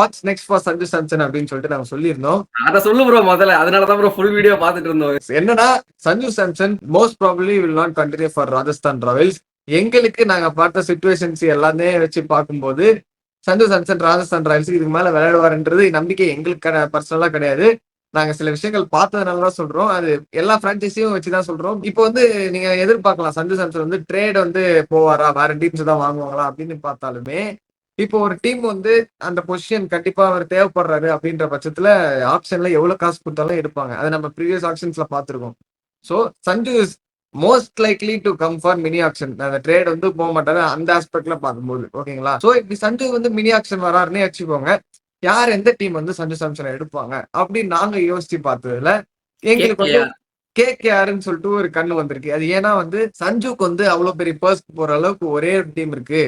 What's next for Sanju Samson அப்படின்னு சொல்லிட்டு நாங்க சொல்லியிருந்தோம். அத சொல்லு ப்ரோ முதல்ல. அதனாலதான் ப்ரோ ஃபுல் வீடியோ பாத்துட்டு இருந்தோம். என்னன்னா Sanju Samson most probably will not continue for Rajasthan Royals. எங்களுக்கு நாங்க பார்த்த சிச்சுவேஷன்ஸ் எல்லாமே வச்சு பார்க்கும்போது சஞ்சு சாம்சன் ராஜஸ்தான் ராயல்ஸ் இதுக்கு மேல விளையாடுவாருன்றது நம்பிக்கை எங்களுக்கு பர்சனலா கிடையாது. நாங்க சில விஷயங்கள் பார்த்ததுனால தான் சொல்றோம். அது எல்லா பிரான்ச்சைஸியும் வச்சுதான் சொல்றோம். இப்போ வந்து நீங்க எதிர்பார்க்கலாம் சஞ்சு சாம்சன் வந்து ட்ரேட் வந்து போவாரா, வேற டீம்ஸ் தான் வாங்குவாங்களா அப்படின்னு பார்த்தாலுமே, இப்போ ஒரு டீம் வந்து அந்த பொசிஷன் கண்டிப்பா அவர் தேவைப்படுறாரு அப்படின்ற பட்சத்துல ஆப்ஷன்ல எவ்வளவு காசு கொடுத்தாலும் எடுப்பாங்க. அதை நம்ம ப்ரீவியஸ் ஆப்ஷன்ஸ்ல பார்த்திருக்கோம். So Sanju is most likely to come for mini action. அந்த ட்ரேட் வந்து போக மாட்டாரு அந்த ஆஸ்பெக்ட்ல பார்க்கும்போது. ஓகேங்களா? சோ இப்படி சஞ்சு வந்து மினி ஆக்ஷன் வராருன்னே வச்சுக்கோங்க. யார் எந்த டீம் வந்து சஞ்சு சாம்சனை எடுப்பாங்க அப்படின்னு நாங்க யோசிச்சு பார்த்ததுல எங்களுக்கு வந்து கேகேஆர்ன்னு சொல்லிட்டு ஒரு கண்ணு வந்திருக்கு. அது ஏன்னா வந்து சஞ்சுக்கு வந்து அவ்வளவு பெரிய பர்ஸ் போற அளவுக்கு ஒரே ஒரு டீம் இருக்கு,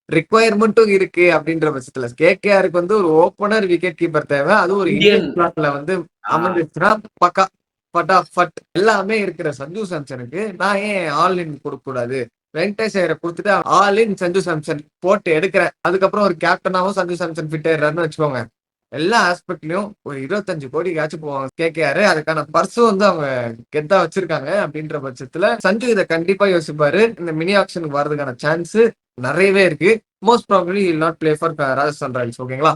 ரிக்வயர்மெண்ட்டும் இருக்கு அப்படின்ற பட்சத்துல கேகேஆருக்கு வந்து ஒரு ஓப்பனர் விக்கெட் கீப்பர் தேவை. அது ஒரு இந்தியன் பிளாட்ல வந்து அமர்ந்துச்சுன்னா பக்கா பட்டாஃபட் எல்லாமே இருக்கிற சஞ்சு சாம்சனுக்கு நான் ஏன் ஆல் இன் கொடுக்க கூடாது? வெங்கடேஷ் ஐயரை கொடுத்துட்டு ஆல் இன் சஞ்சு சாம்சன் போட்டு எடுக்கிறேன். அதுக்கப்புறம் ஒரு கேப்டனாவும் சஞ்சு சாம்சன் ஃபிட் ஆயிடுறாருன்னு வச்சுக்கோங்க. எல்லா ஆஸ்பெக்ட்லயும் ஒரு 25 கோடிக்காச்சும் போவாங்க கேகேஆர். அதுக்கான பர்ஸும் வந்து அவங்க கெத்தா வச்சிருக்காங்க. அப்படின்ற பட்சத்துல சஞ்சு இதை கண்டிப்பா யோசிப்பாரு. இந்த மினி ஆக்ஷனுக்கு வர்றதுக்கான சான்ஸ் நிறையவே இருக்கு. Most probably will not play for Rajasthan Royals. ஓகேங்களா?